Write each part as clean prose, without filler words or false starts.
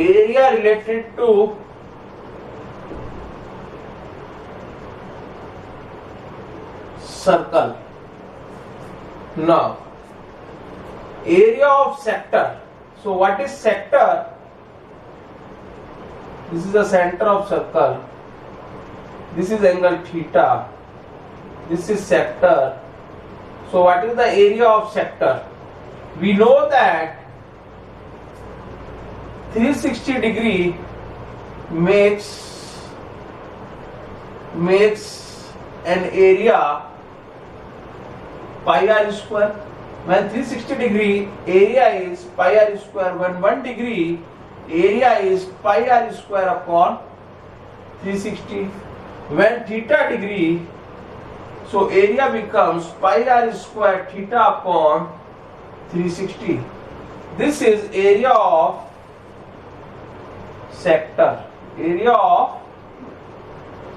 area related to circle. Now, area of sector. So what is sector? This is the center of circle. This is angle theta. This is sector. So what is the area of sector? We know that 360 degree makes an area pi r square. When 360 degree area is pi r square, when 1 degree area is pi r square upon 360. When theta degree, so area becomes pi r square theta upon 360. This is area of sector. Area of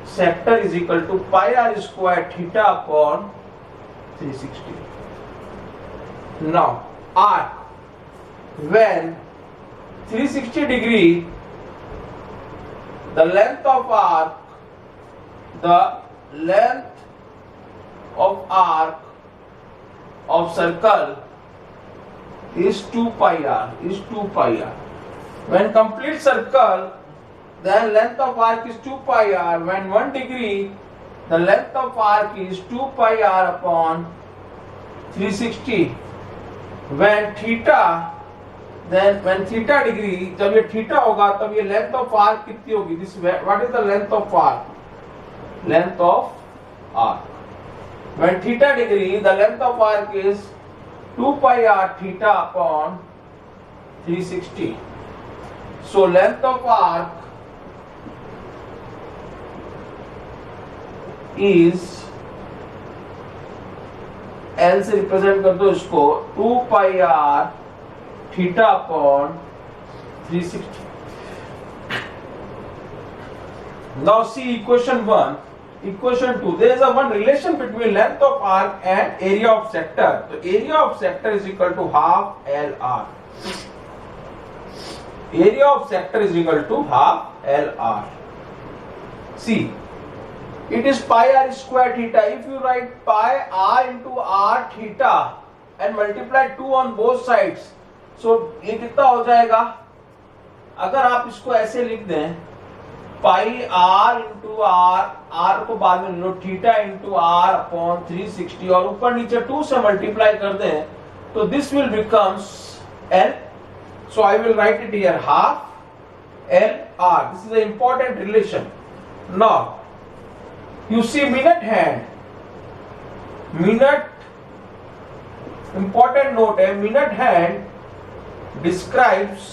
sector is equal to pi r square theta upon 360. Now, arc. When 360 degree, the length of arc of circle is 2 pi r. When complete circle, then length of arc is 2 pi r. When 1 degree, the length of arc is 2 pi r upon 360. When theta, then when theta degree, जब ये theta होगा तब ये length of arc कितनी होगी? This what is the length of arc? Length of arc. When theta degree, the length of arc is 2 pi r theta upon 360. So length of arc is, L से represent कर दो इसको, 2 pi r theta upon 360. Now see equation 1, equation 2. There is a one relation between length of arc and area of sector. So area of sector is equal to half LR. Area of sector is equal to half LR. See, it is pi r square theta. If you write pi r into r theta and multiply 2 on both sides, so ये कितना हो जाएगा? अगर आप इसको ऐसे लिख दें, पाई आर इंटू आर को बाद में लो, थीटा इंटू आर अपॉन 360 और ऊपर नीचे 2 से मल्टीप्लाई कर दें, तो this will becomes L. So I will write it here half L R. This is a important relation. Now you see minute hand, important note है, minute hand describes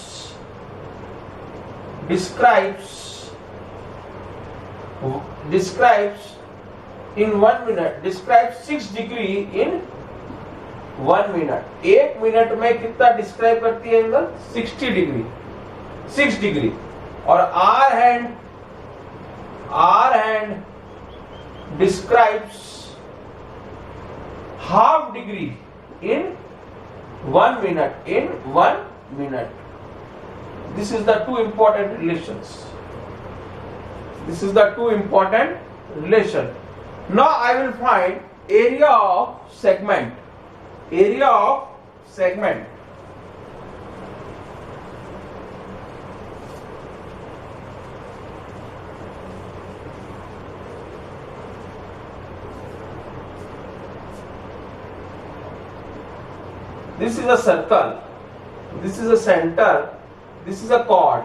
in 1 minute, describes 6 degree in 1 minute. 1 minute में कितना describe करती है angle? 60 degree, 6 degree. और hour hand describes half degree in 1 minute. This is the two important relations. Now I will find area of segment. This is a circle, this is a center, this is a chord.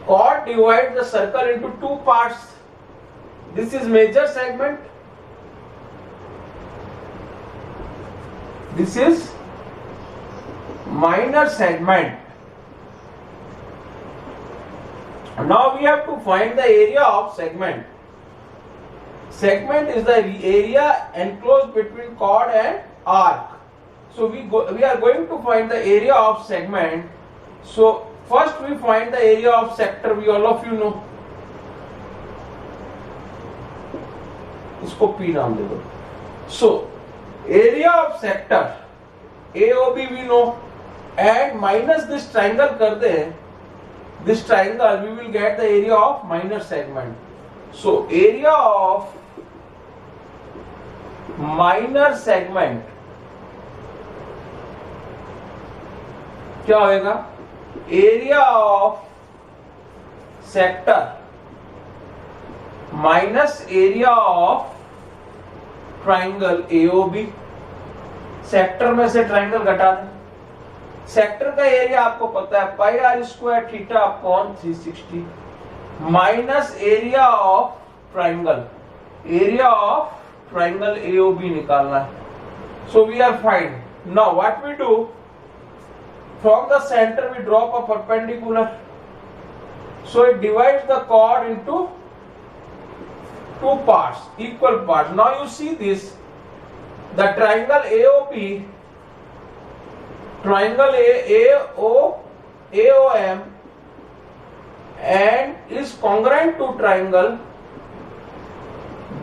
Chord divides the circle into 2 parts. This is major segment, this is minor segment. Now we have to find the area of segment. Segment is the area enclosed between chord and arc. So we are going to find the area of segment. So first we find the area of sector. We all of you know. इसको P नाम दे दो. So area of sector AOB we know, and minus this triangle कर दे, this triangle, we will get the area of minor segment. So area of minor segment क्या होगा? Area of sector minus area of triangle AOB. Sector में से triangle घटा दें. Sector का area आपको पता है pi r square theta upon 360 minus area of triangle. Area of triangle AOB निकालना है. So we are fine. Now what we do, from the center we drop a perpendicular, so it divides the chord into two parts, equal parts. Now you see this, the triangle AOP, triangle AOM and is congruent to triangle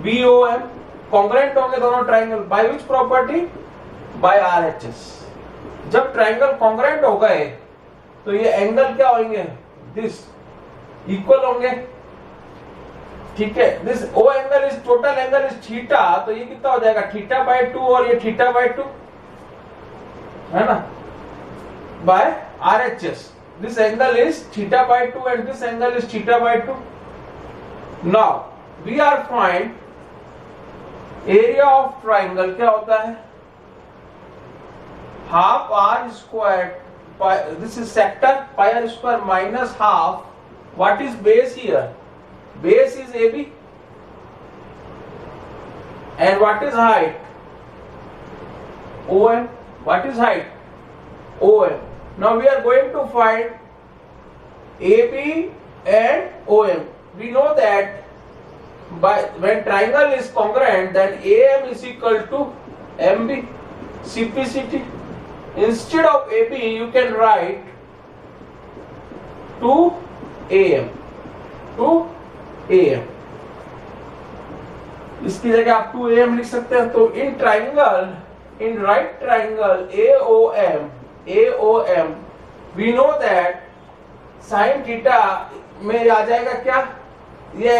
BOM. congruent होंगे दोनों triangle by which property? by RHS. जब triangle congruent हो गए तो ये angle क्या होंगे? This equal होंगे. ठीक है. This O angle is total angle is theta, तो ये कितना हो जाएगा? थीटा बाय 2 और ये थीटा बाय 2 है ना, by RHS. This angle is theta by 2 and this angle is theta by 2. Now we are find area of triangle क्या होता है? half r squared, this is sector, pi r square minus half. What is base here? Base is AB. And what is height? OM. What is height? OM. Now we are going to find AB and OM. We know that when triangle is congruent, then AM is equal to MB. Simplicity. Instead of AB, you can write 2AM. 2AM. इसकी जगह आप 2AM लिख सकते हैं. तो in triangle, in right triangle AOM, we know that sin theta में आ जाएगा क्या? ये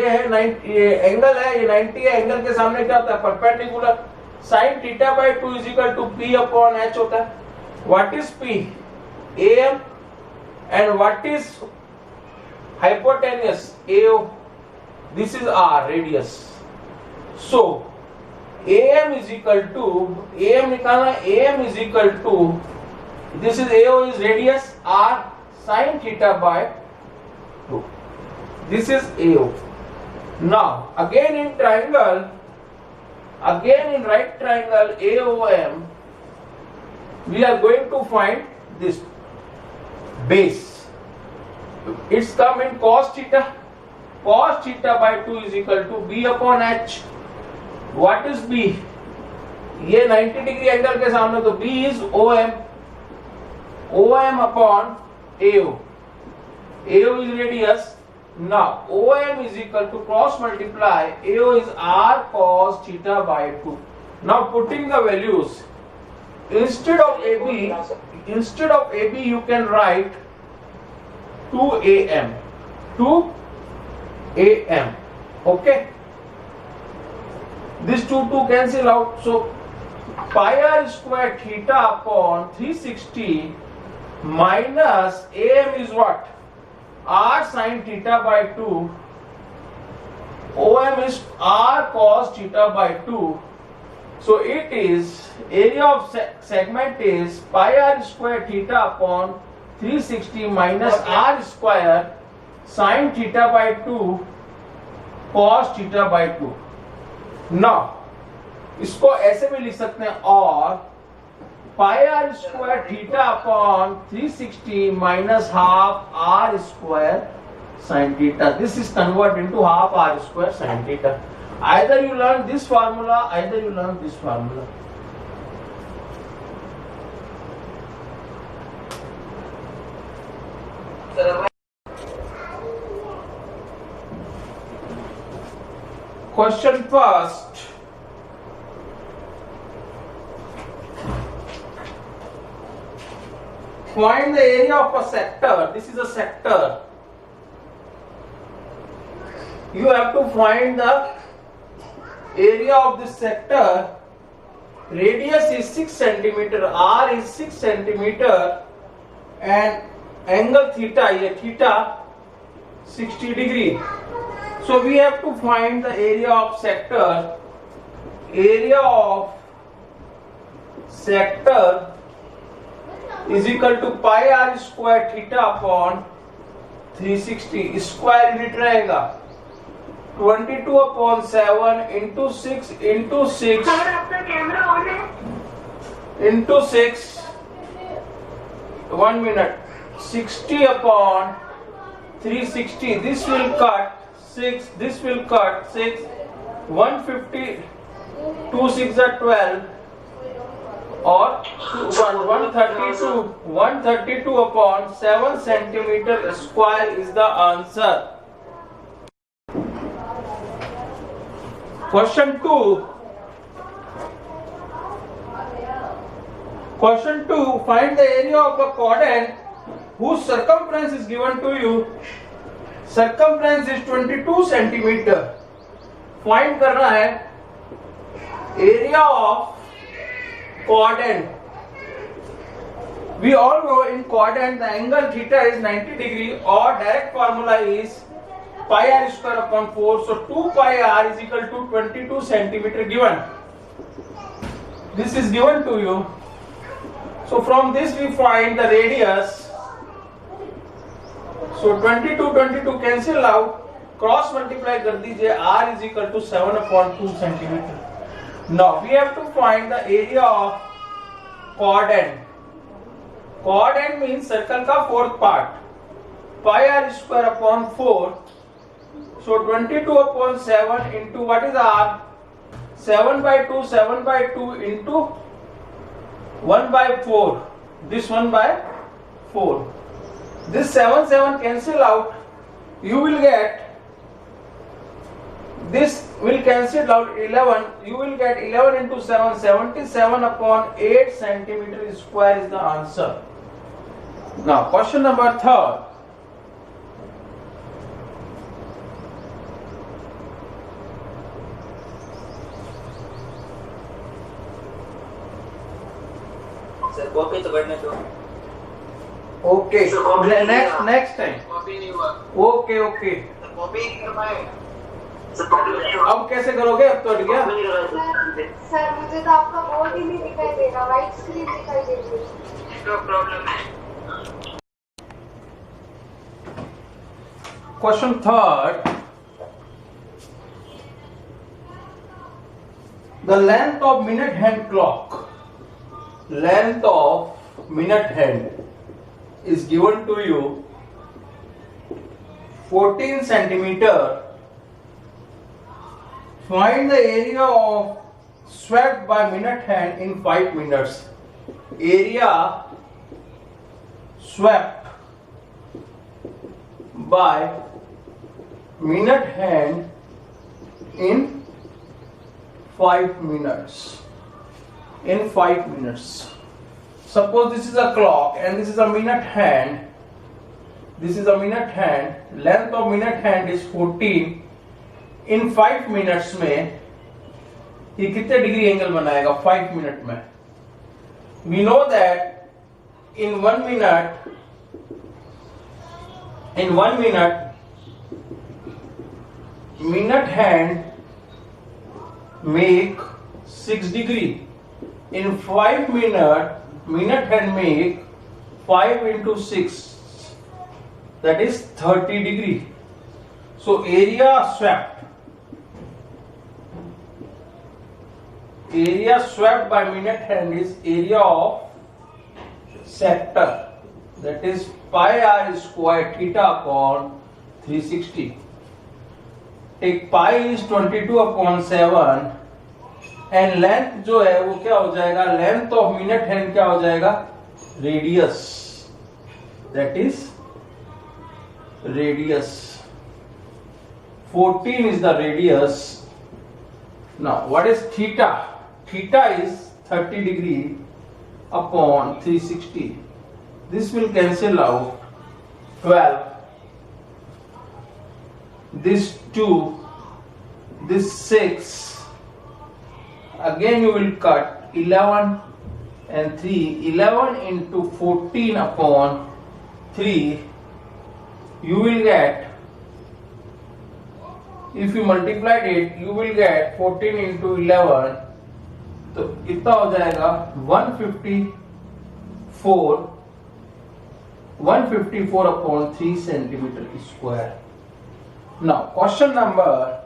है 90, ये एंगल है, ये 90 है. एंगल के सामने क्या होता है? Perpendicular. sin theta by 2 is equal to P upon H होता है. What is P? AM. And what is hypotenuse? AO. This is R, radius. So AM is equal to, AM निकालना, AM is equal to, this is AO is radius, R sin theta by 2. This is AO. Now again in triangle, again in right triangle AOM, we are going to find this base. It's come in cos theta. Cos theta by 2 is equal to B upon H. What is B? ये 90 degree angle के सामने, तो B is OM. OM upon AO. AO is radius. Now OM is equal to cross multiply AO is R cos theta by 2. Now putting the values, instead of AB you can write 2AM. 2AM. Okay. This 2 cancel out. So pi r square theta upon 360 minus AM is what? R sin theta by 2. OM is R cos theta by 2. So it is, area of segment is pi r square theta upon 360 minus R square sin theta by 2 cos theta by 2. Now इसको ऐसे भी लिख सकते हैं, और pi r square theta upon 360 minus half r square sine theta. This is convert into half r square sine theta. Either you learn this formula, either you learn this formula. Question first. find the area of a sector. This is a sector. You have to find the area of this sector. Radius is 6 centimeter, R is 6 centimeter, and angle theta, ये theta 60 degree. So we have to find the area of sector. Area of sector is equal to pi r square theta upon 360. Square unit रहेगा 22 upon 7 into 6 into 6 into 6 1 minute 60 upon 360. This will cut 6, this will cut 6, 150, 2 6 are 12 or 132 upon 7 centimeter square is the answer. Question 2. Question 2. Find the area of a quadrant whose circumference is given to you. Circumference is 22 centimeter. Find करना है area of quadrant. We all know in quadrant the angle theta is 90 degree or direct formula is pi r square upon 4. So 2 pi r is equal to 22 centimeter given. This is given to you. So from this we find the radius. So 22 cancel out. Cross multiply कर दीजिए. R is equal to 7 upon 2 centimeter. Now we have to find the area of quadrant. Quadrant means circle का fourth part. Pi r square upon 4. So 22 upon 7 into what is R? 7 by 2 into 1 by 4. This 1 by 4. This 7 cancel out. You will get, this will cancel out 11. You will get 11 into 7, 77 upon 8 centimeter square is the answer. Now question number 3. Sir copy तो करने दो. Okay. Next time. Copy नहीं हुआ. Okay. Sir copy नहीं कर पाए. अब कैसे करोगे? अब तो अट गया. सर मुझे तो आपका बोर्ड ही नहीं दिखाई दे रहा, व्हाइट स्क्रीन दिखाई दे रही है. नेटवर्क प्रॉब्लम है. Question 3. The length of minute hand clock. Length of minute hand is given to you 14 centimeter. Find the area of swept by minute hand in 5 minutes. Area swept by minute hand in 5 minutes. In 5 minutes. Suppose this is a clock and this is a minute hand. This is a minute hand. Length of minute hand is 14. In 5 minutes में ये कितने degree angle बनाएगा 5 minute में? We know that in 1 minute minute hand make 6 degree. In 5 minute hand make 5 into 6, that is 30 degree. So area swept by minute hand is area of sector, that is pi r square theta upon 360. Take pi is 22 upon 7 and length जो है वो क्या हो जाएगा? Length of minute hand क्या हो जाएगा? Radius, that is radius. 14 is the radius. Now what is theta? Theta is 30 degree upon 360. This will cancel out 12. This 2, this 6. Again you will cut 11 and 3. 11 into 14 upon 3. You will get, if you multiplied it, you will get 14 into 11. तो कितना हो जाएगा 154 upon 3 centimeter square. Now question number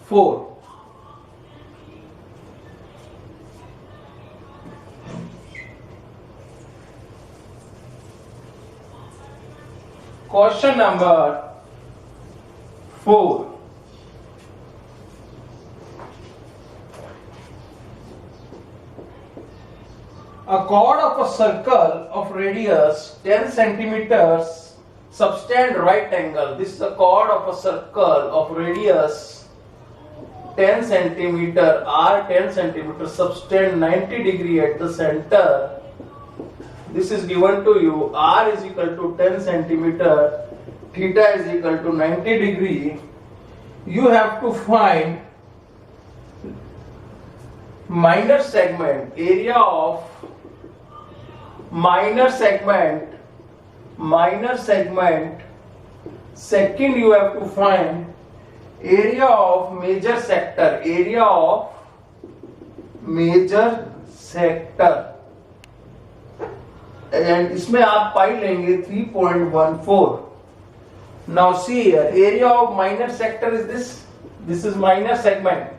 4. Question number 4. A chord of a circle of radius 10 centimeters subtend right angle. This is a chord of a circle of radius 10 centimeter or 10 centimeter subtend 90 degree at the center. This is given to you. R is equal to 10 centimeter, theta is equal to 90 degree. You have to find minor segment, area of minor segment. Second, you have to find area of major sector, and इसमें आप पाई लेंगे 3.14. Now see here, area of minor sector is this. This is minor segment.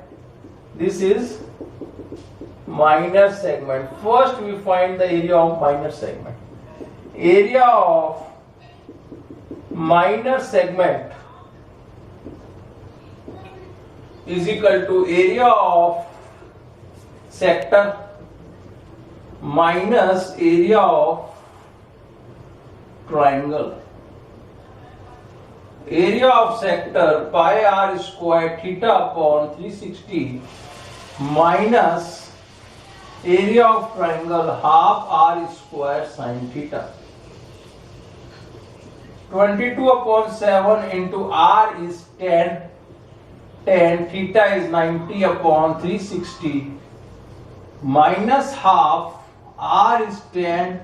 This is minor segment. First we find the area of minor segment. Area of minor segment is equal to area of sector minus area of triangle. Area of sector pi r square theta upon 360 minus area of triangle half r square sin theta. 22 upon 7 into r is 10. Theta is 90 upon 360 minus half r is 10,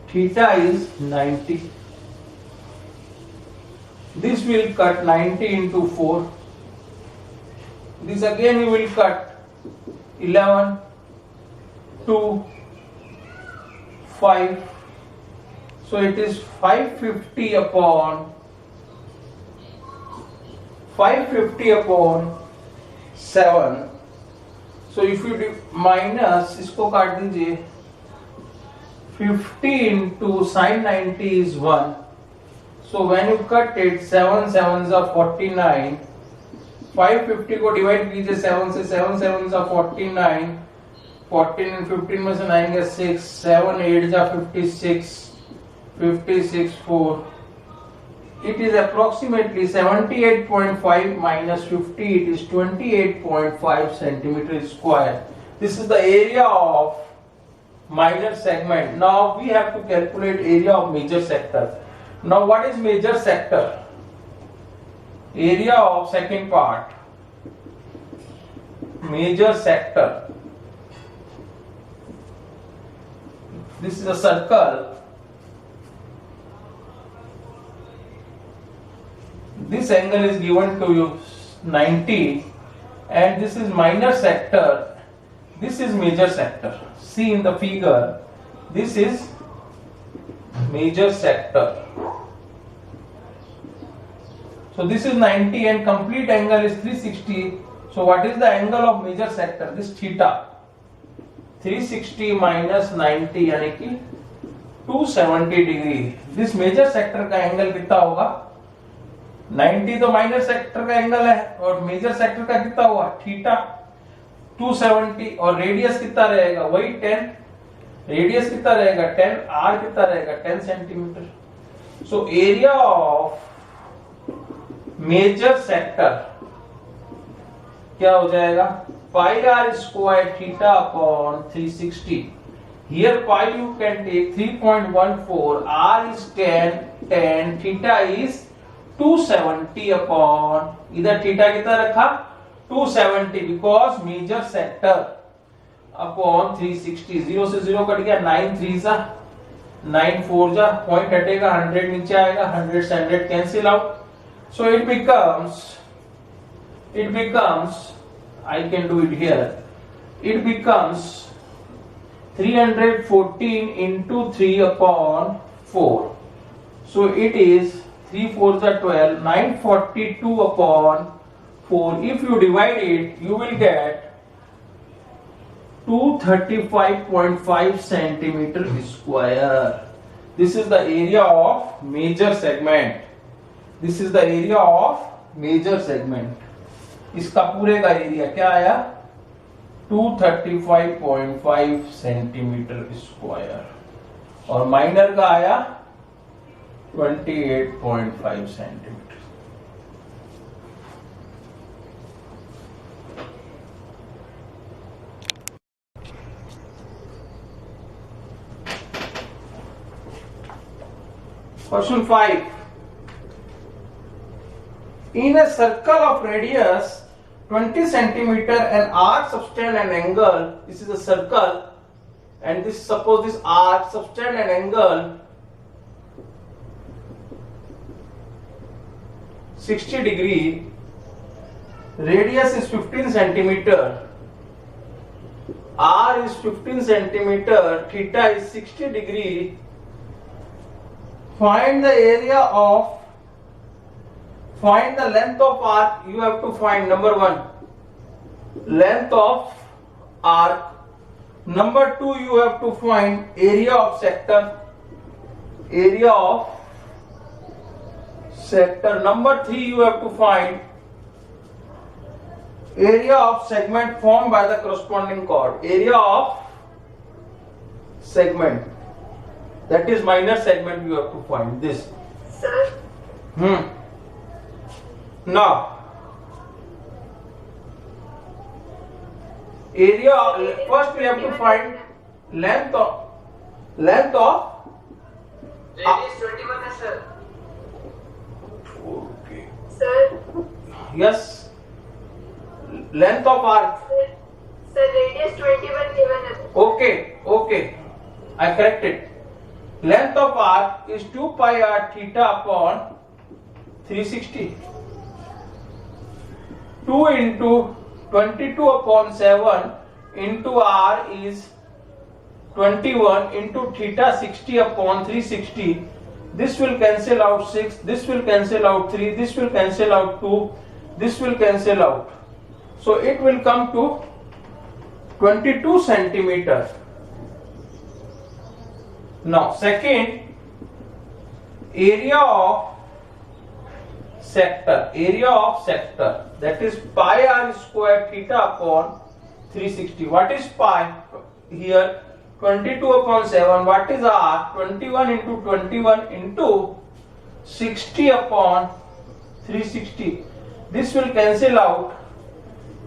theta is 90. This will cut 90 into 4. This again you will cut 11, 2, 5. So it is 550 upon 7. So if you do minus, इसको काट दीजिए. 50 into sin 90 is 1. So when you cut it, 7 sevens are 49. 550 को divide कीजिए 7 से, 7 sevens are 49. 14 and 15 में से 9 गया 6. 7 8 जा 56. 56 4. It is approximately 78.5 minus 50. It is 28.5 centimeter square. This is the area of minor segment. Now we have to calculate area of major sector. Now what is major sector? Area of second part. Major sector. This is a circle. This angle is given to you 90, and this is minor sector. This is major sector. See in the figure, this is major sector. So this is 90 and complete angle is 360. So what is the angle of major sector? This theta. 360 minus 90 यानी कि 270 degree. This major sector का angle कितना होगा? 90 तो minor sector का angle है और major sector का कितना हुआ? थीटा 270. और रेडियस कितना रहेगा? वही 10. रेडियस कितना रहेगा? 10. आर कितना रहेगा? 10 centimetre. So area of major sector क्या हो जाएगा? Pi r square theta upon 360. Here pi you can take 3.14, r is 10, theta is 270 upon, इधर थीटा कितना रखा 270 because मेजर सेक्टर अपॉन 360, 0 से 0 कट गया, 9 3 जा 9 4 जा, पॉइंट हटेगा 100 नीचे आएगा, 100 से 100 cancel out, so it becomes I can do it here, it becomes 314 into 3 upon 4, so it is 3 4s are 12, 942 upon 4. If you divide it, you will get 235.5 centimeter square. This is the area of major segment. This is the area of major segment. इसका पूरे का area क्या आया 235.5 centimetre square, और minor का आया 28.5 centimetre. Question 5. In a circle of radius 20 centimeter, an arc subtend an angle. This is a circle, and this suppose this arc subtend an angle 60 degree. Radius is 15 centimeter. R is 15 centimeter. Theta is 60 degree. Find the length of arc. You have to find number 1 length of arc, number 2 you have to find area of sector, number 3 you have to find area of segment formed by the corresponding chord, area of segment, that is minor segment, you have to find this. Sir, Now, area, first we have to find length of Radius 21 है sir. okay, sir, yes, length of arc, sir, radius 21 given है. okay, I corrected. Length of arc is 2 pi r theta upon 360. 2 into 22 upon 7 into r is 21 into theta 60 upon 360. This will cancel out 6, this will cancel out 3, this will cancel out 2, this will cancel out. So it will come to 22 centimeter. Now second, area of sector, that is pi r square theta upon 360. What is pi? Here 22 upon 7. What is r? 21 into 21 into 60 upon 360. This will cancel out,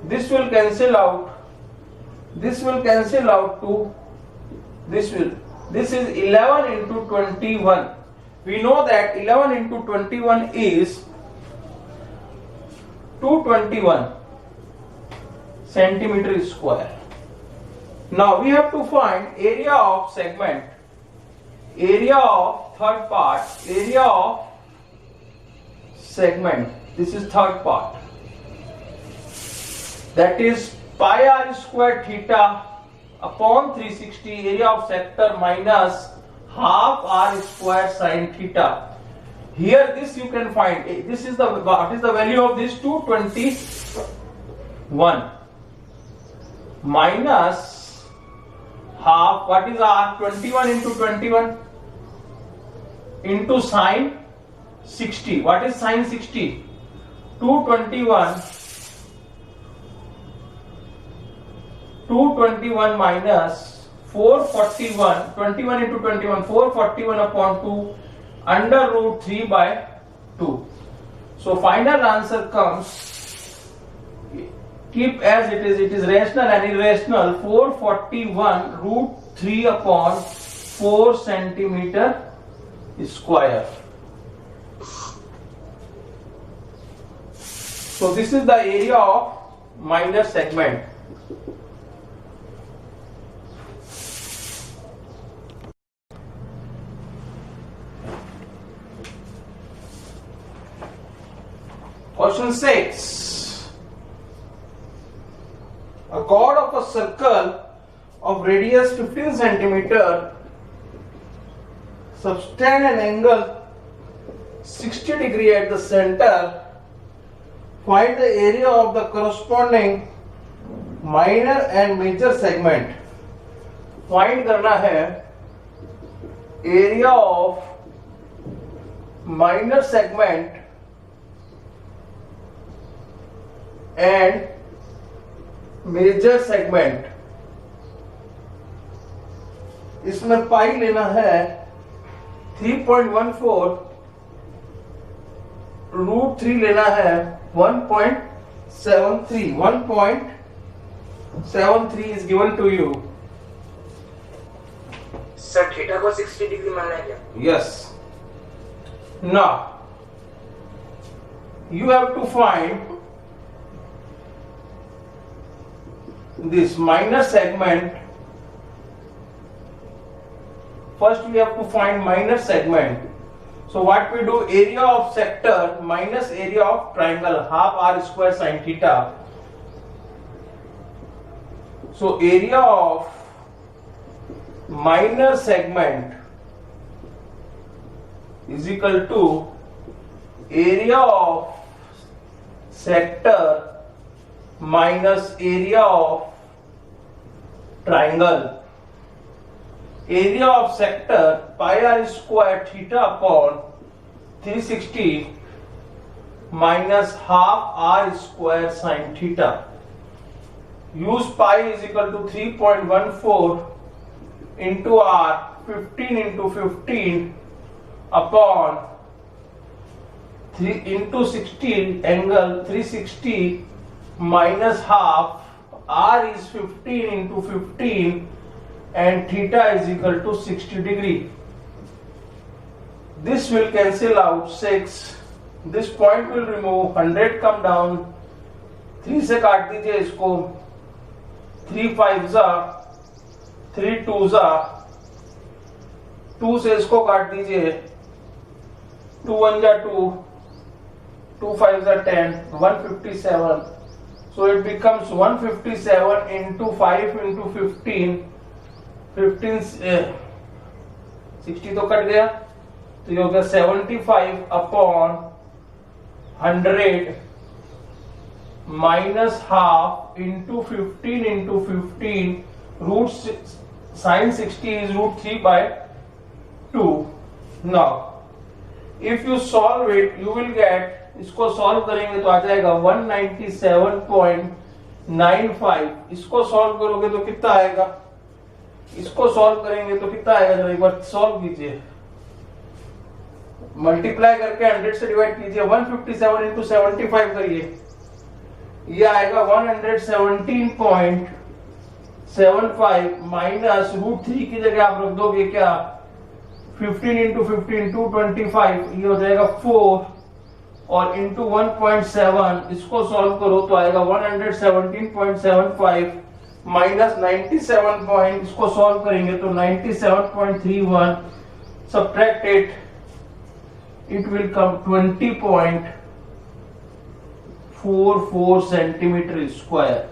this will cancel out, this will cancel out to this will. This is 11 into 21. We know that 11 into 21 is 221 centimeter square. Now we have to find area of segment, area of third part, area of segment. This is third part. That is pi r square theta upon 360, area of sector minus half r square sin theta. Here this you can find, this is the, what is the value of this? 221 minus half, what is r? 21 into 21 into sin 60. What is sin 60? 221 minus 441, 21 into 21, 441 upon 2 under root 3 by 2. So final answer comes, keep as it is rational and irrational, 441 root 3/4 centimeter square. So this is the area of minor segment. Question 6. A chord of a circle of radius 15 centimeter subtend an angle 60 degree at the center. Find the area of the corresponding minor and major segment. Find करना है area of minor segment and major segment. इसमें पाई लेना है 3.14, √3 लेना है 1.73. 1.73 is given to you. Sir theta को 60 degree मानना है क्या? Yes. Now you have to find this minor segment. First we have to find minor segment. So what we do, area of sector minus area of triangle, half r square sin theta. So area of minor segment is equal to area of sector minus area of triangle. Area of sector pi r square theta upon 360 minus half r square sin theta. Use pi is equal to 3.14 into r, 15 into 15 upon 3 into 16, angle 360 minus half, r is 15 into 15 and theta is equal to 60 degree. This will cancel out 6. This point will remove, 100 come down, 3 से काट दीजिए इसको, 3 5 जा, 3 2 जा, 2 से इसको काट दीजिए, 2 1 जा 2, 2 5 जा 10, 157. So it becomes 157 into 5 into 15, 60 तो कट गया, तो ये हो गया 75 upon 100 minus half into 15 into 15, root sin 60 is √3 by 2. Now if you solve it, you will get, इसको सॉल्व करेंगे तो आ जाएगा 197.95. इसको सॉल्व करोगे तो कितना आएगा, इसको सॉल्व करेंगे तो कितना आएगा, जरा एक बार सॉल्व कीजिए, मल्टीप्लाई करके 100 से डिवाइड कीजिए, 157 into 75 करिए, ये आएगा 117.75 माइनस √3 की जगह आप रख दोगे क्या, 15 into 15 225, ये हो जाएगा 4 और इंटू 1.7, इसको सॉल्व करो तो आएगा 117.75 माइनस 97 पॉइंट, इसको सॉल्व करेंगे तो 97.31, subtract it, it will come 20.44 centimeter square.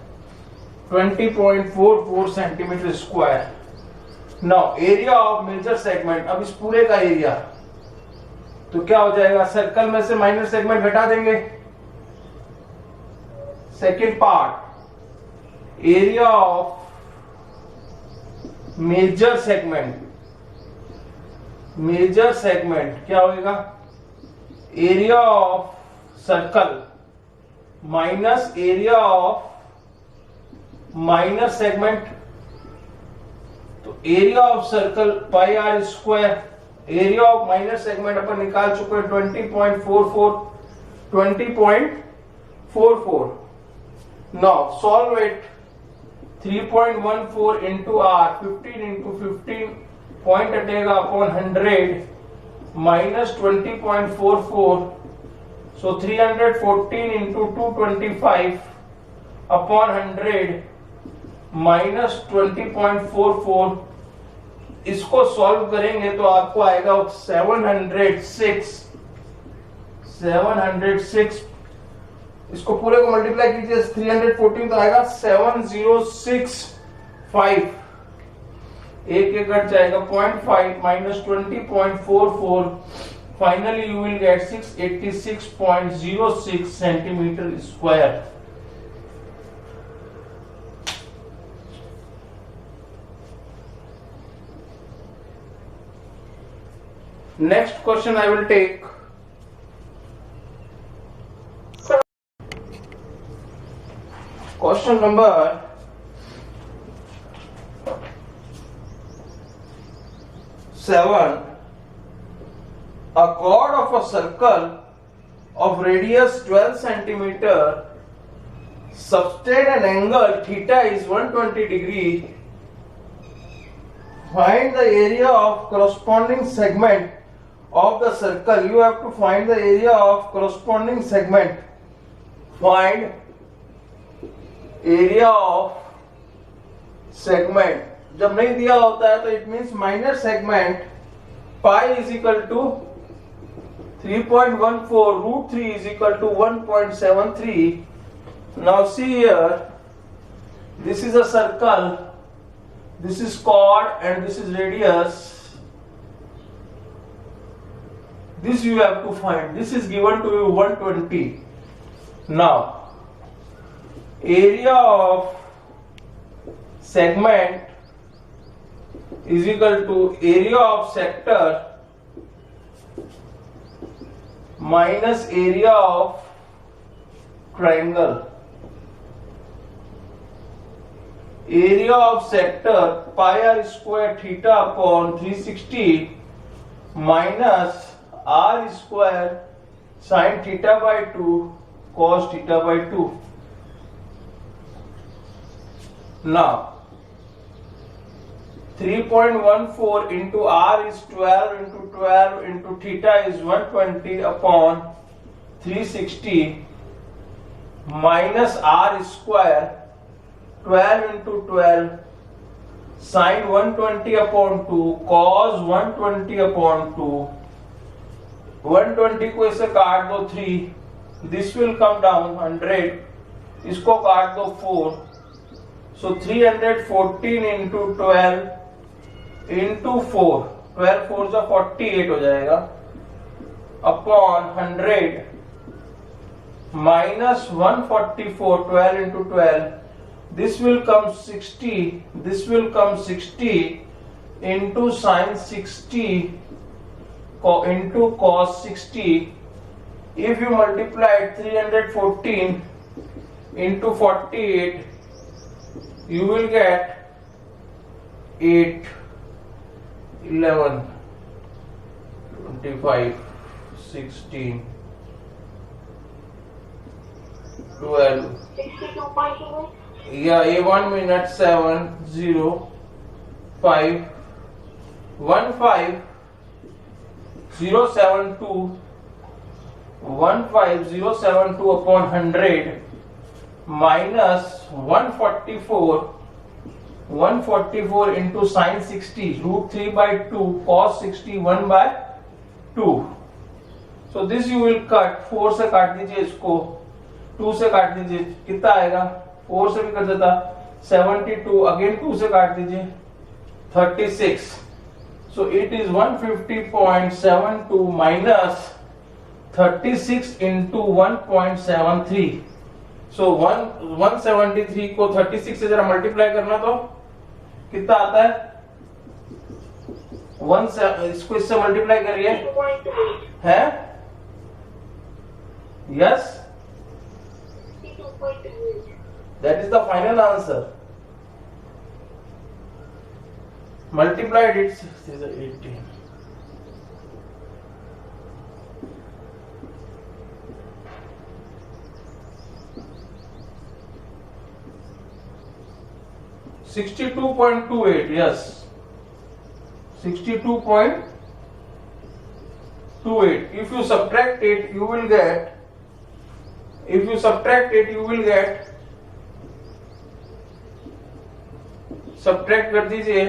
20.44 centimeter square. Now area of major segment, अब इस पूरे का एरिया तो क्या हो जाएगा, सर्कल में से माइनर सेगमेंट घटा देंगे, second part, area of major segment, major segment क्या होगा, area of circle minus area of minor segment. तो area of circle pi r square, area of minor segment अपन निकाल चुके हैं 20.44. Now solve it. 3.14 into r, 15 into 15 point हटेगा upon 100 minus 20.44, so 314 into 225 upon 100 minus 20.44. इसको solve करेंगे तो आपको आएगा 706. इसको पूरे को मल्टीप्लाई कीजिए 314 तो आएगा 7065. एक कट जाएगा 0.5 minus 20.44. Finally you will get 686.06 centimetre square. Next question I will take. Question number 7. A chord of a circle of radius 12 centimeter subtend an angle theta is 120 degree. Find the area of corresponding segment of the circle. You have to find the area of corresponding segment. Find area of segment. जब नहीं दिया होता है तो it means minor segment. Pi is equal to 3.14, root 3 is equal to 1.73. Now see here, this is a circle, this is chord and this is radius. This you have to find. This is given to you 120. Now, area of segment is equal to area of sector minus area of triangle. Area of sector pi r square theta upon 360 minus r square sin theta by 2 cos theta by 2. Now 3.14 into r is 12 into 12 into theta is 120 upon 360 minus r square 12 into 12 sin 120 upon 2 cos 120 upon 2. 120 को इसे काट दो 3, this will come down 100, इसको काट दो 4, सो 314 into 12 into 4, 12 4 जा 48 हो जाएगा upon 100 minus 144, 12 into 12, this will come 60, this will come 60 into sin 60 into cos 60. If you multiply 314 into 48, you will get 8, 11, 25, 16, 12. 62.2. Yeah, a 1 minute 7 0 5 1 5 072 15072 upon 100 minus 144 into sin 60 root 3 by 2 cos 60 1 by 2. So this you will cut. 4 से काट दीजिए इसको, 2 से काट दीजिए, कितना आएगा? 4 से भी कर देता 72, अगेन 2 से काट दीजिए 36. So it is 150.72 minus 36 into 1.73. So 173 को 36 से जरा मल्टीप्लाई करना तो कितना आता है? इसको इससे मल्टीप्लाई करिए, है? Yes? That is the final answer. Multiplied it 18. 62.28, yes, 62.28. If you subtract it, you will get, subtract कर दीजिए,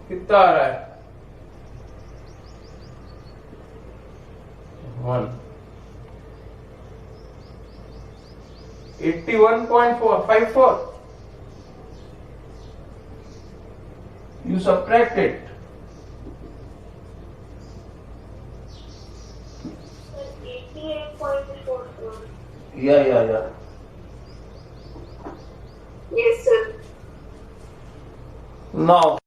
कितना आ रहा है? 81.54. You subtract it. Sir, 88.44. Yeah. Yes, sir. Now,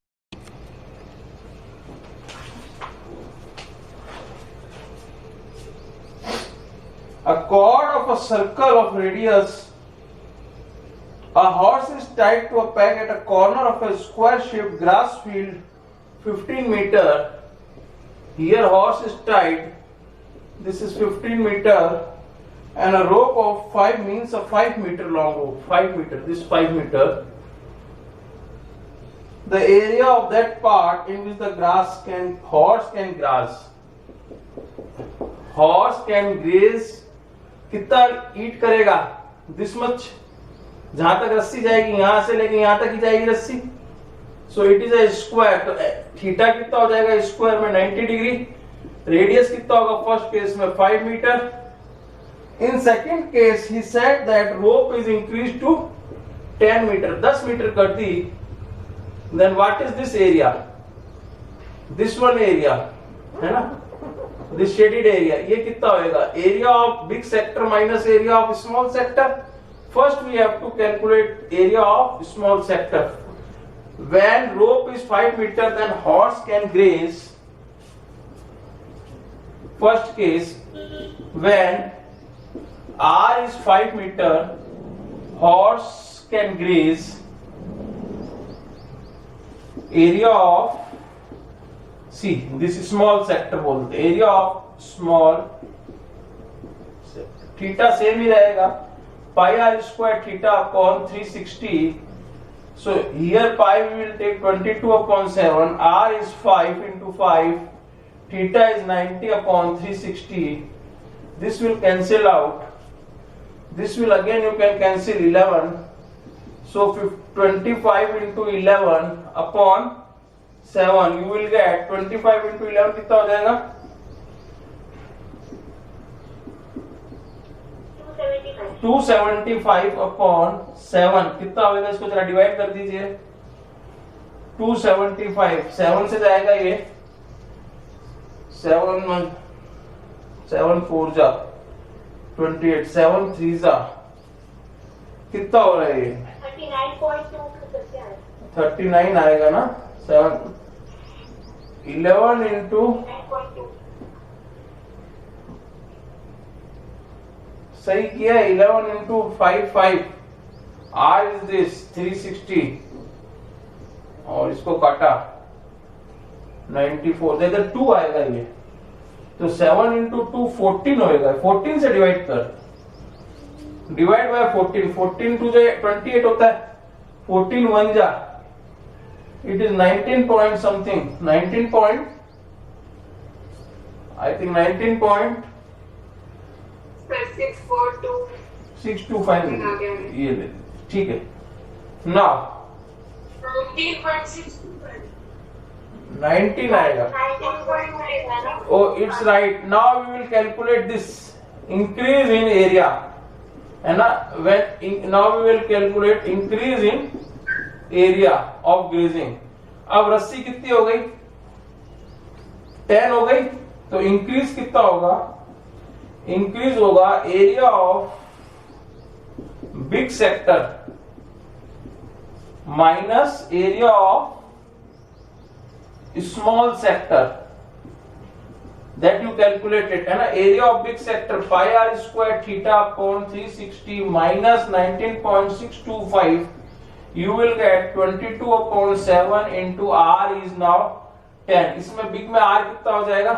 a chord of a circle of radius, a horse is tied to a peg at a corner of a square-shaped grass field, 15 meter. Here horse is tied. This is 15 meter, and a rope of 5 means a 5 meter long rope. 5 meter. This 5 meter. The area of that part in which the horse can graze. Horse can graze. कितना ईट करेगा? This much, जहां तक रस्सी जाएगी, यहां से लेके यहां तक ही जाएगी रस्सी. So it is a square. तो थीटा कितना हो जाएगा स्क्वायर में? 90 डिग्री. रेडियस कितना होगा फर्स्ट केस में? 5 metre. In second case he said that rope is increase to 10 metre. 10 metre कर दी. Then what is this area? This one area है ना, this shaded area. ये कितना होएगा? area of big sector minus area of small sector. First we have to calculate area of small sector. When rope is 5 meter, then horse can graze. First case, when R is 5 meter, horse can graze area of, see, this is small sector बोलते, area of small sector. Theta same ही रहेगा, pi r square theta upon 360. So here pi we will take 22/7. R is 5 into 5. Theta is 90 upon 360. This will cancel out. This will again you can cancel 11. So 25 into 11 upon 7. You will get 25 into 11 कितना हो जाएगा? 275 upon 7 कितना होगा? इसको जरा divide कर दीजिए. 275 7 से जाएगा ये 7 4 जा 28 7 3 जा कितना हो रहा है ये? 39 आएगा ना. 11 into सही किया. 11 into 5 R is this 360 और इसको काटा 94. इधर 2 आएगा ये, तो 7 into 2 14 होएगा. 14 से डिवाइड कर, डिवाइड बाय 14. 14 टू 28 होता है. 14 1 जा, it is 19 point something. 19 point, I think 19 point 625. ये ले, ठीक है. Now 19 आएगा. Oh, it's right. Now we will calculate this increase in area, है ना. Now we will calculate increase in area of grazing. अब रस्सी कितनी हो गई? 10 हो गई. तो इंक्रीज कितना होगा? इंक्रीज होगा area of big sector minus area of small sector. That you calculated है ना. Area of big sector pi r square theta upon 360 minus 19.625. You will get 22/7 into R is now 10. इसमें big में R कितना हो जाएगा?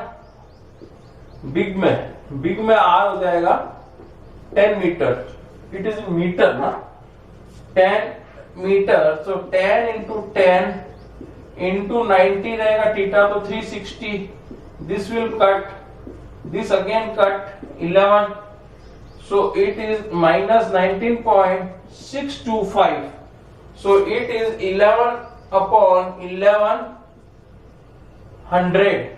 Big में R हो जाएगा 10 meter. It is in meter, na? 10 meter. So 10 into 10 into 90 रहेगा theta, तो 360. This will cut. This again cut 11. So it is minus 19.625. So it is 11 upon 1100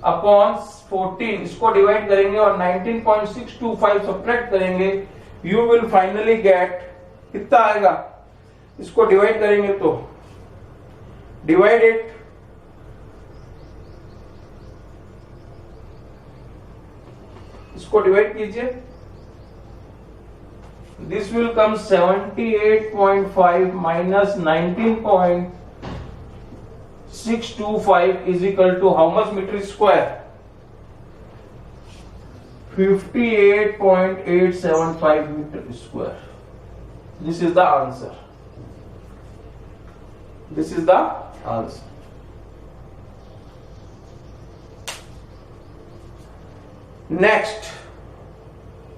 upon 14. इसको डिवाइड करेंगे और 19.625 सब्ट्रैक्ट करेंगे. यू विल फाइनली गेट कितना आएगा. इसको divide करेंगे तो डिवाइड इट. इसको डिवाइड कीजिए. This will come 78.5 minus 19.625 is equal to how much meter square? 58.875 meter square. This is the answer. This is the answer. Next,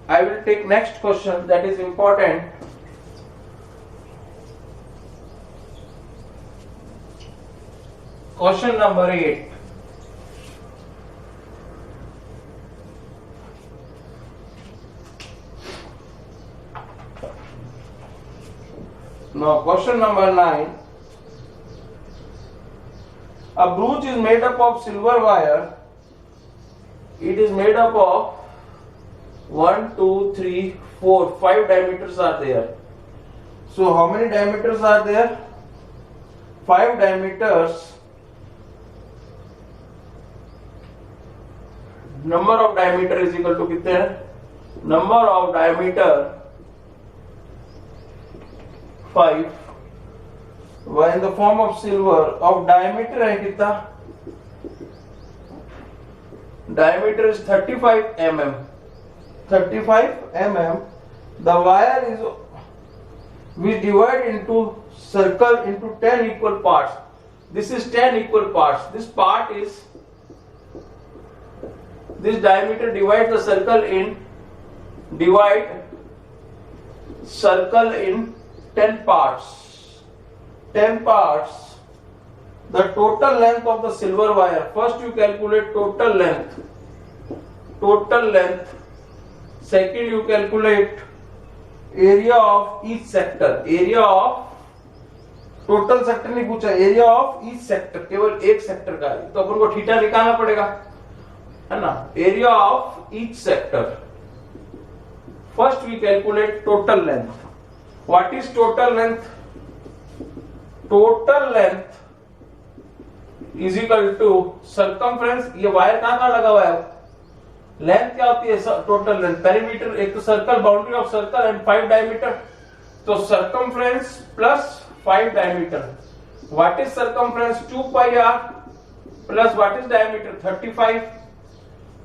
I will take next question that is important. Question number 8. Now question number 9. A brooch is made up of silver wire. It is made up of 1, 2, 3, 4, 5 diameters are there. So how many diameters are there? 5 diameters. Number of diameter is equal to कितने हैं? Number of diameter 5. Why in the form of silver of diameter है कितना? Diameter is 35 mm. 35 mm. The wire is we divide into circle into 10 equal parts. This is 10 equal parts. This part is this diameter. Divide the circle in 10 parts. 10 parts. The total length of the silver wire. First you calculate total length. Total length. Second you calculate area of each sector. Area of total sector नहीं पूछा. Area of each sector. केवल एक sector का है तो अपन को theta निकालना पड़ेगा, है ना. Area of each sector. First we calculate total length. What is total length? Total length is equal to circumference. ये वायर कहाँ लगा हुआ है? लेंथ क्या होती है? Total length. पेरीमीटर एक तो circle, boundary of circle and 5 diameter. तो circumference plus 5 diameter. What is circumference? 2 pi r plus what is diameter? 35.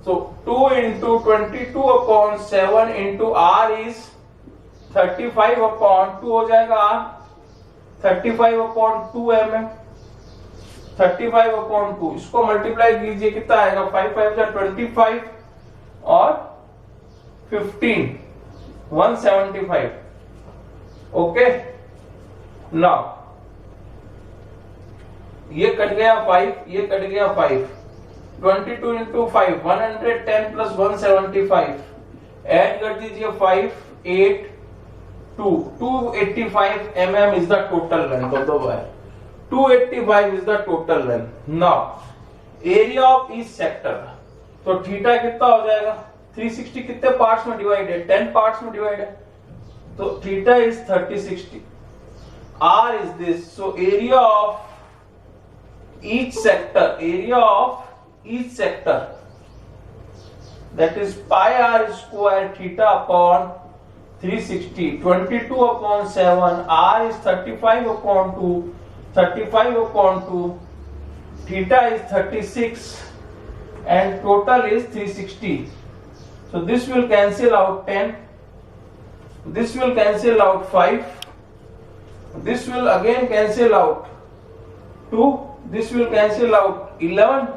So 2 into 22 upon 7 into r is 35 upon 2 हो जाएगा r. 35 upon 2 mm. 35 upon 2. इसको multiply कीजिए कितना आएगा? 5 5 25 और 15 175. ओके. नाउ ये cut गया 5, ये कट गया 5. 22 into 5 110 plus 175. ऐड कर दीजिए 5 8 2 285 mm is the total length of the wire. 285 is the total length. Now area of each sector. तो थीटा कितना हो जाएगा? 360 कितने पार्ट्स में डिवाइड है? 10 पार्ट्स में डिवाइड है. तो theta is 3060. R is this. So area of each sector, that is pi r square theta upon 360. 22 upon 7. R is 35 upon 2. 35 upon 2. Theta is 36. And total is 360. So this will cancel out 10. This will cancel out 5. This will again cancel out 2. This will cancel out 11.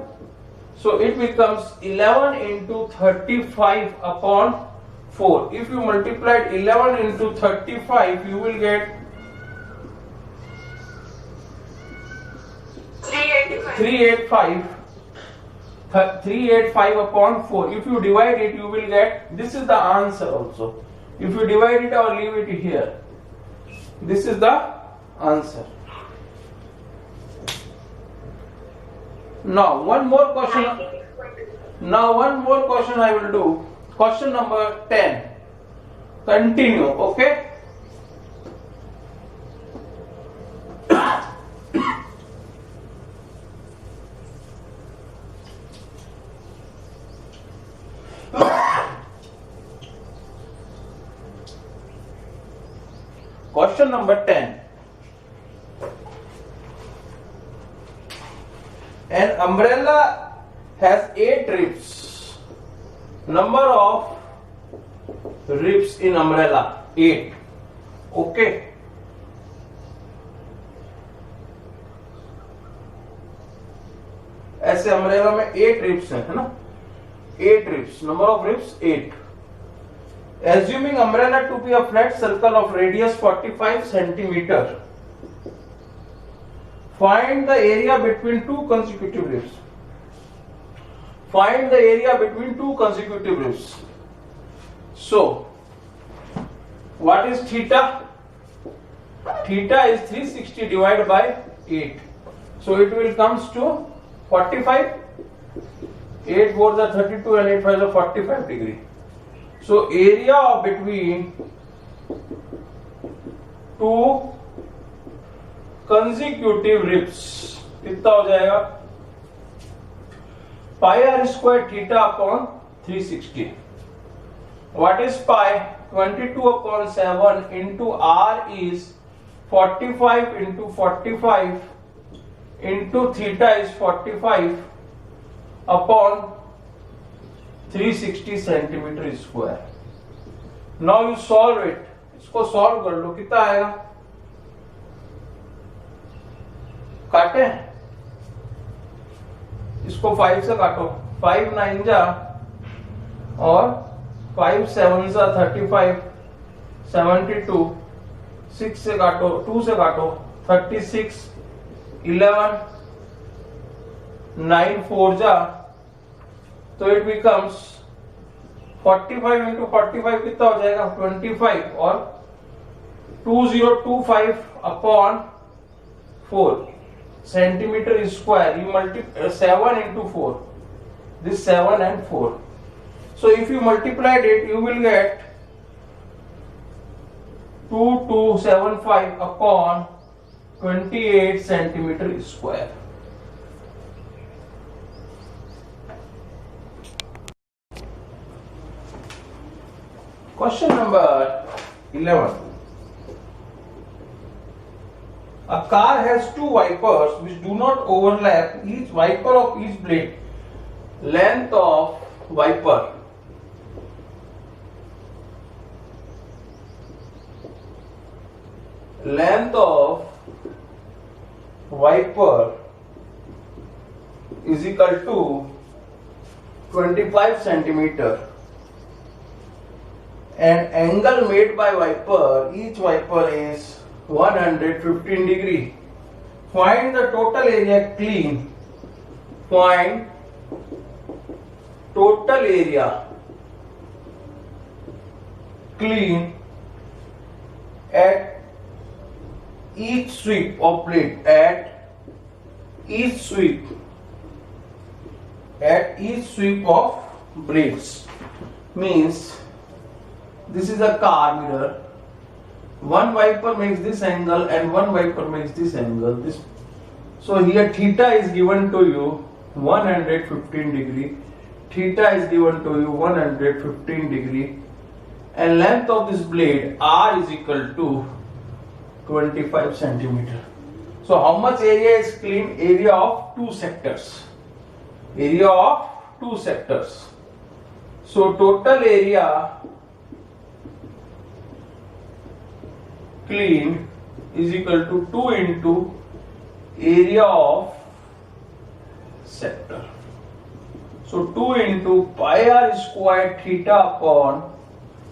So it becomes 11 into 35 upon 4. If you multiplied 11 into 35, you will get 385. 385 upon 4. If you divide it, you will get, this is the answer also. If you divide it or leave it here, this is the answer. Now one more question. I will do. Question number 10. Continue, okay? Question number 10. An umbrella has 8 ribs. Number of ribs in umbrella 8. Okay. ऐसे umbrella में 8 ribs है ना, 8 ribs. Number of ribs 8. Assuming umbrella to be a flat circle of radius 45 centimeter, find the area between two consecutive ribs. Find the area between two consecutive ribs. So, what is theta? Theta is 360 divided by 8. So it will comes to 45. 8 4 are 32 and 8 5 are 45 degree. So area between two consecutive ribs कितना हो जाएगा? Pi r square theta upon 360. What is pi? 22 upon 7 into r is 45 into 45 into theta is 45 upon 360 centimeter square. Now you solve it. इसको solve कर लो, कितना आएगा? काटे, इसको 5 से काटो. 5 9 जा और 5 7 जा 35, 72. 6 से काटो, 2 से काटो 36, 11, 9 4 जा, तो इट बिकम्स 45 इंटू 45 कितना हो जाएगा? 25 और 2025 upon 4 centimetre square. You multiply 7 into 4. This 7 and 4. So if you multiplied it, you will get 2275 upon 28 centimeter square. Question number 11. A car has two wipers which do not overlap. Each wiper of each blade. Length of wiper. Length of wiper is equal to 25 centimeter. And angle made by wiper, each wiper is 115 degree. Find the total area clean. Find total area clean at each sweep of blade. At each sweep of blades means this is a car mirror. One wiper makes this angle and one wiper makes this angle. So here theta is given to you 115 degree. Theta is given to you 115 degree. And length of this blade R is equal to 25 centimeter. So how much area is clean? Area of two sectors. Area of two sectors. So total area clean is equal to 2 into area of sector. So 2 into pi r square theta upon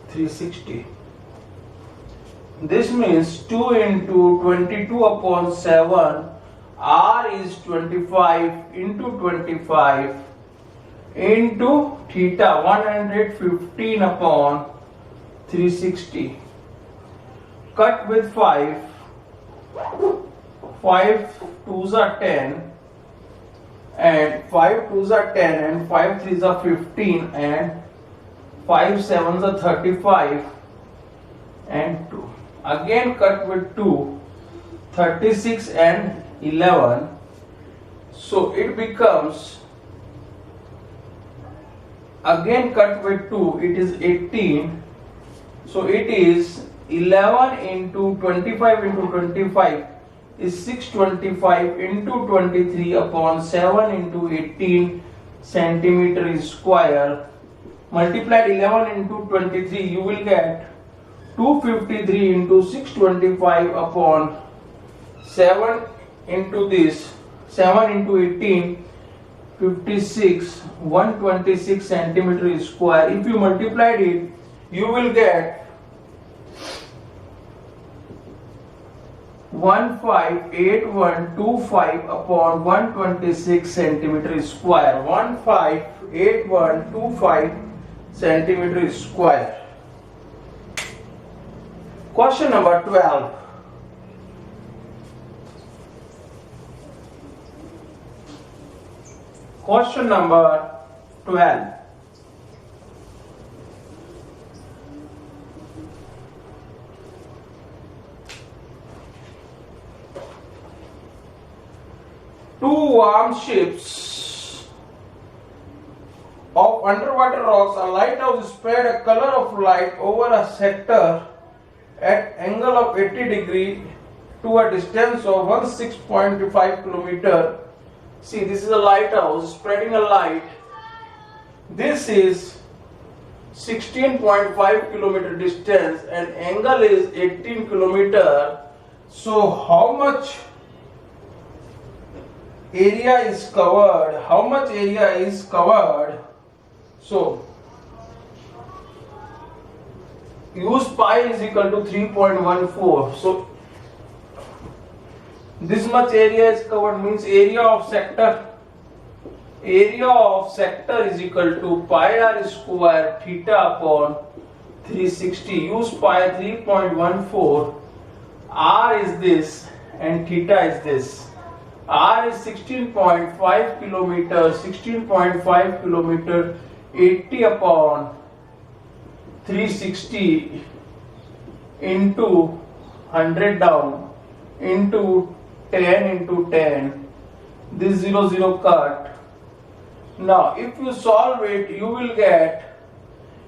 360. This means 2 into 22 upon 7. R is 25 into 25 into theta 115 upon 360. Cut with 5. 5 2s are 10 and 5 2s are 10 and 5 3s are 15 and 5 7s are 35 and 2. Again cut with 2, 36 and 11. So it becomes, again cut with 2, it is 18. So it is 11 into 25 into 25 is 625 into 23 upon 7 into 18 centimeter is square. Multiplied 11 into 23, you will get 253 into 625 upon 7 into this, 7 into 18, 56, 126 centimeter is square. If you multiplied it, you will get 158125 upon 126 centimeter square. 158125 centimeter square. Question number 12. Question number 12. Two warm ships of underwater rocks, a lighthouse spread a color of light over a sector at angle of 80 degree to a distance of 16.5 kilometer. See, this is a lighthouse spreading a light. This is 16.5 kilometer distance and angle is 18 kilometer. So how much area is covered? How much area is covered? So use pi is equal to 3.14. So this much area is covered means area of sector. Area of sector is equal to pi r square theta upon 360. Use pi 3.14. R is this and theta is this. R is 16.5 kilometer. 16.5 kilometer. 80 upon 360 into 100 down into 10 into 10. This 0 0 cut. Now if you solve it, you will get,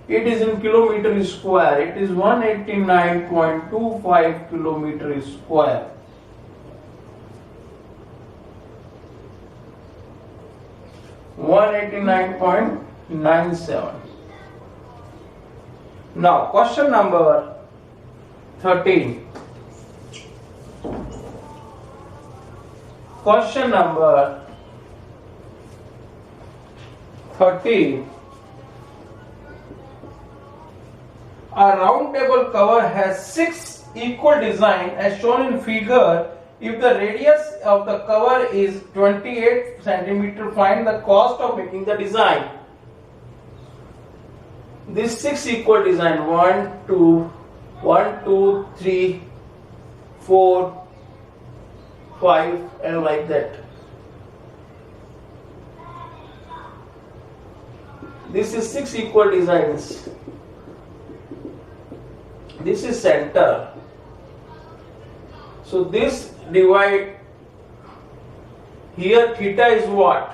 it is in kilometer square. It is 189.25 kilometer square. $189.97. Now question number 13. Question number 13. A round table cover has 6 equal designs as shown in figure. If the radius of the cover is 28 cm, find the cost of making the design. These 6 equal design, 1, 2, 3, 4, 5 and like that. This is 6 equal designs. This is center. So this divide here, theta is what?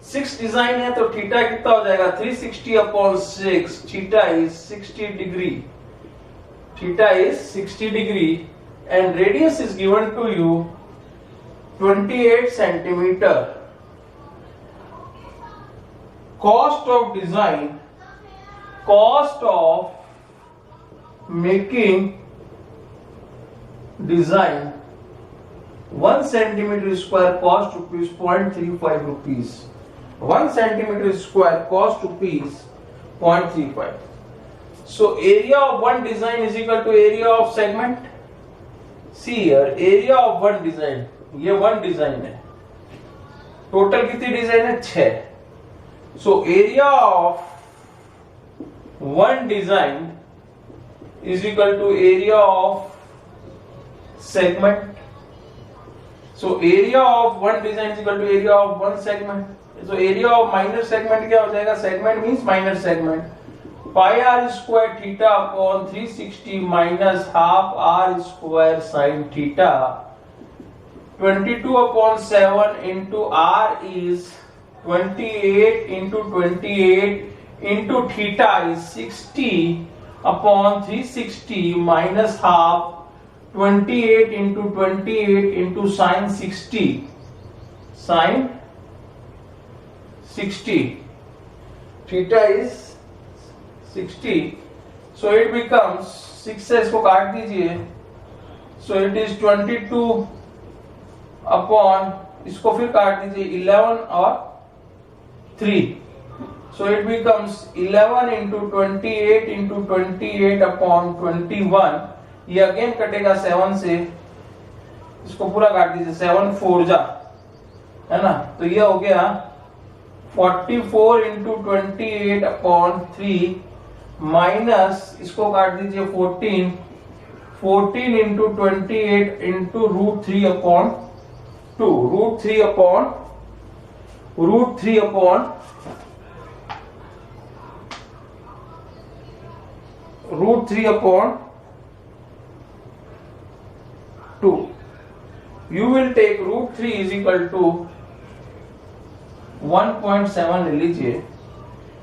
6 design है तो theta कितना हो जाएगा 360 upon 6. Theta is 60 degree. Theta is 60 degree and radius is given to you 28 centimeter. Cost of design, cost of making design, 1 centimeter square cost rupees 0.35 rupees. 1 centimeter square cost rupees 0.35. So area of one design is equal to area of segment. See here, area of one design, ये one design है. Total कितनी design है? 6. So area of one design is equal to area of segment. So area of one design is equal to area of one segment. So area of minor segment क्या हो जाएगा? Segment means minor segment. Pi r square theta upon 360 minus half r square sin theta. 22 upon 7 into r is 28 into 28 into theta is 60 upon 360 minus half 28 into 28 into sin 60. Sin 60. Theta is 60. So it becomes 6 से इसको काट दीजिए. So it is 22 upon इसको फिर काट दीजिए 11 और 3. So it becomes 11 into 28 into 28 upon 21. ये अगेन कटेगा 7 से. इसको पूरा काट दीजिए. 7 4 जा, है ना? तो ये हो गया 44 into 28 upon 3 माइनस इसको काट दीजिए 14 into 28 into root 3 upon 2. root 3 upon 2. You will take root 3 is equal to 1.7 ले लीजिए.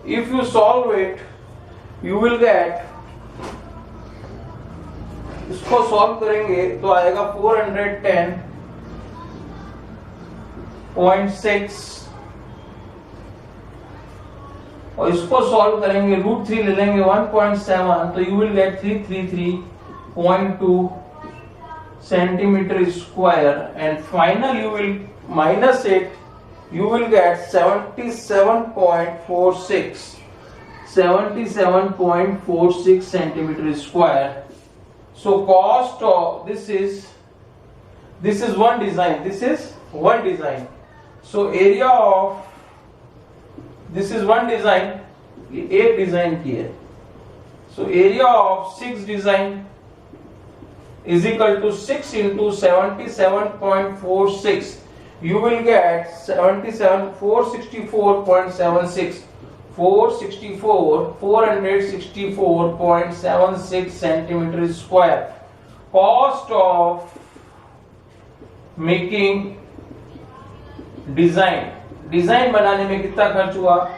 If you solve it, you will get, इसको सॉल्व करेंगे तो आएगा 410.6 और इसको सॉल्व करेंगे रूट 3 ले लेंगे 1.7 तो you will get 333.2 centimeter square and final you will minus it, you will get 77.46 centimeter square. So cost of this is one design. So area of this is one design. एक design की है. So area of 6 design is equal to 6 into 77.46. You will get 464.76 centimeter square. Cost of making design बनाने में कितना खर्च हुआ?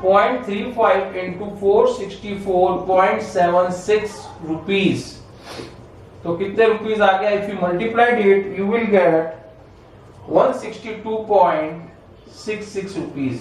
0.35 into 464.76 rupees. तो कितने रुपीस आ गया? If you multiplied it you will get 162.66 rupees.